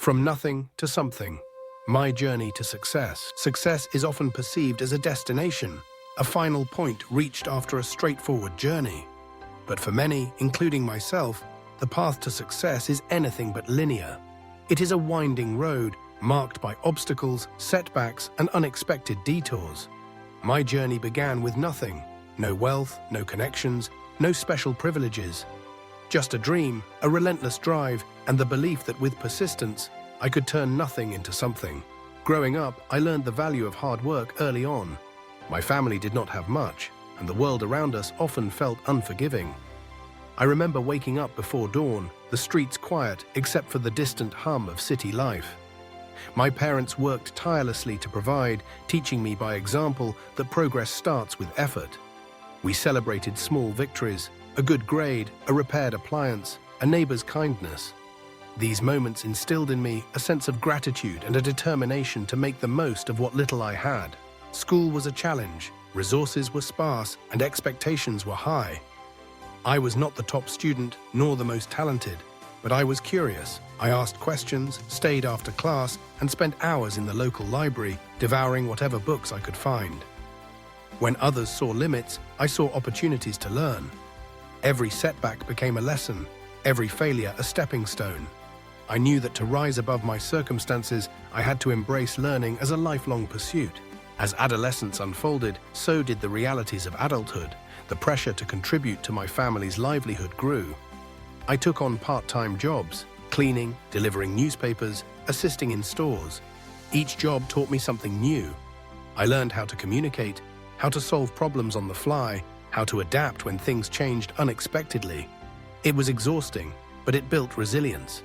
From nothing to something. My journey to success. Success is often perceived as a destination, a final point reached after a straightforward journey. But for many, including myself, the path to success is anything but linear. It is a winding road marked by obstacles, setbacks, and unexpected detours. My journey began with nothing. No wealth, no connections, no special privileges. Just a dream, a relentless drive, and the belief that with persistence, I could turn nothing into something. Growing up, I learned the value of hard work early on. My family did not have much, and the world around us often felt unforgiving. I remember waking up before dawn, the streets quiet except for the distant hum of city life. My parents worked tirelessly to provide, teaching me by example that progress starts with effort. We celebrated small victories, a good grade, a repaired appliance, a neighbor's kindness. These moments instilled in me a sense of gratitude and a determination to make the most of what little I had. School was a challenge, resources were sparse, and expectations were high. I was not the top student nor the most talented, but I was curious. I asked questions, stayed after class, and spent hours in the local library, devouring whatever books I could find. When others saw limits, I saw opportunities to learn. Every setback became a lesson, every failure a stepping stone. I knew that to rise above my circumstances, I had to embrace learning as a lifelong pursuit. As adolescence unfolded, so did the realities of adulthood. The pressure to contribute to my family's livelihood grew. I took on part-time jobs, cleaning, delivering newspapers, assisting in stores. Each job taught me something new. I learned how to communicate, how to solve problems on the fly, how to adapt when things changed unexpectedly. It was exhausting, but it built resilience.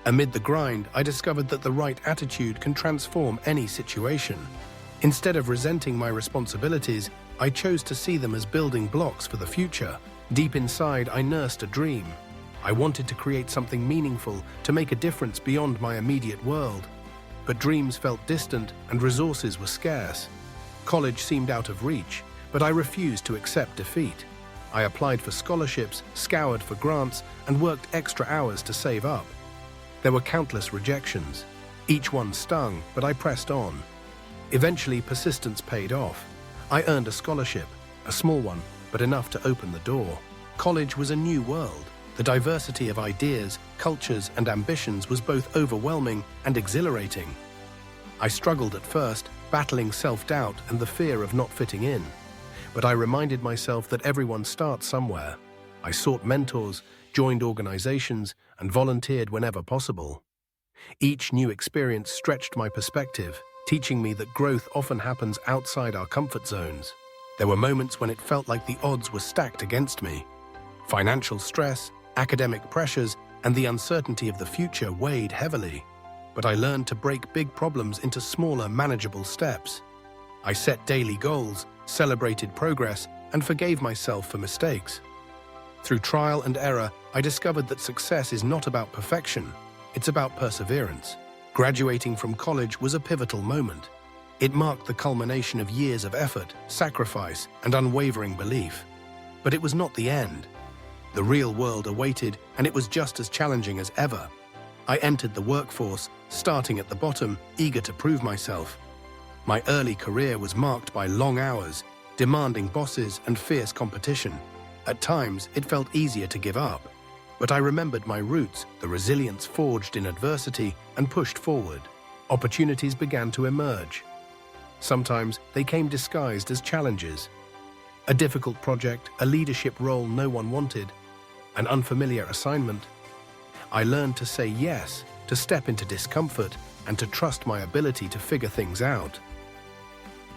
Amid the grind, I discovered that the right attitude can transform any situation. Instead of resenting my responsibilities, I chose to see them as building blocks for the future. Deep inside, I nursed a dream. I wanted to create something meaningful, to make a difference beyond my immediate world. But dreams felt distant and resources were scarce. College seemed out of reach, but I refused to accept defeat. I applied for scholarships, scoured for grants, and worked extra hours to save up. There were countless rejections. Each one stung, but I pressed on. Eventually, persistence paid off. I earned a scholarship, a small one, but enough to open the door. College was a new world. The diversity of ideas, cultures, and ambitions was both overwhelming and exhilarating. I struggled at first, battling self-doubt and the fear of not fitting in. But I reminded myself that everyone starts somewhere. I sought mentors, joined organizations, and volunteered whenever possible. Each new experience stretched my perspective, teaching me that growth often happens outside our comfort zones. There were moments when it felt like the odds were stacked against me. Financial stress, academic pressures, and the uncertainty of the future weighed heavily. But I learned to break big problems into smaller, manageable steps. I set daily goals, celebrated progress, and forgave myself for mistakes. Through trial and error, I discovered that success is not about perfection, it's about perseverance. Graduating from college was a pivotal moment. It marked the culmination of years of effort, sacrifice, and unwavering belief. But it was not the end. The real world awaited, and it was just as challenging as ever. I entered the workforce, starting at the bottom, eager to prove myself. My early career was marked by long hours, demanding bosses, and fierce competition. At times, it felt easier to give up. But I remembered my roots, the resilience forged in adversity, and pushed forward. Opportunities began to emerge. Sometimes they came disguised as challenges. A difficult project, a leadership role no one wanted, an unfamiliar assignment. I learned to say yes, to step into discomfort, and to trust my ability to figure things out.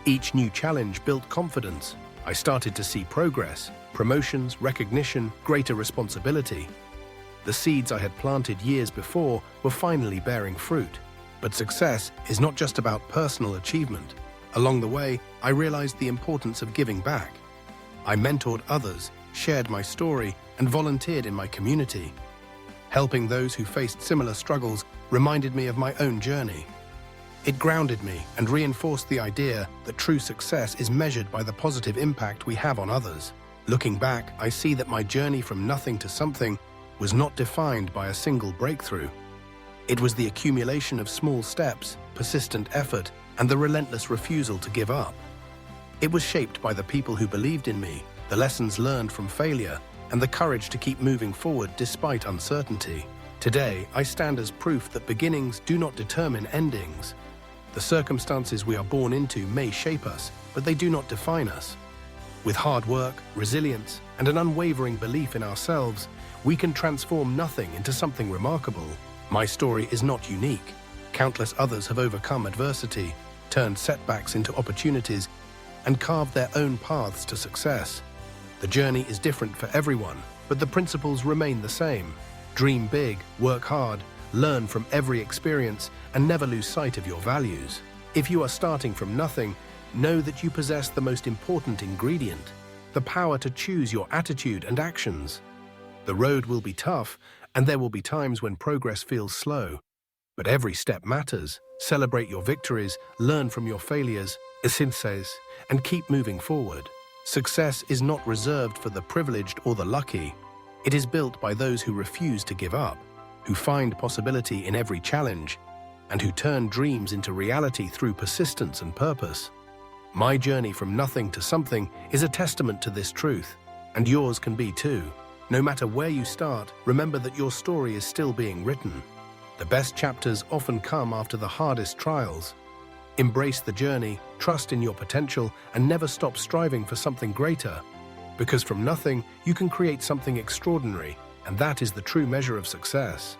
Each new challenge built confidence. I started to see progress, promotions, recognition, greater responsibility. The seeds I had planted years before were finally bearing fruit. But success is not just about personal achievement. Along the way, I realized the importance of giving back. I mentored others, shared my story, and volunteered in my community. Helping those who faced similar struggles reminded me of my own journey. It grounded me and reinforced the idea that true success is measured by the positive impact we have on others. Looking back, I see that my journey from nothing to something was not defined by a single breakthrough. It was the accumulation of small steps, persistent effort, and the relentless refusal to give up. It was shaped by the people who believed in me, the lessons learned from failure, and the courage to keep moving forward despite uncertainty. Today, I stand as proof that beginnings do not determine endings. The circumstances we are born into may shape us, but they do not define us. With hard work, resilience, and an unwavering belief in ourselves, we can transform nothing into something remarkable. My story is not unique. Countless others have overcome adversity, turned setbacks into opportunities, and carved their own paths to success. The journey is different for everyone, but the principles remain the same. Dream big, work hard, learn from every experience, and never lose sight of your values. If you are starting from nothing, know that you possess the most important ingredient, the power to choose your attitude and actions. The road will be tough, and there will be times when progress feels slow. But every step matters. Celebrate your victories, learn from your failures, and keep moving forward. Success is not reserved for the privileged or the lucky. It is built by those who refuse to give up, who find possibility in every challenge, and who turn dreams into reality through persistence and purpose. My journey from nothing to something is a testament to this truth, and yours can be too. No matter where you start, remember that your story is still being written. The best chapters often come after the hardest trials. Embrace the journey, trust in your potential, and never stop striving for something greater. Because from nothing, you can create something extraordinary, and that is the true measure of success.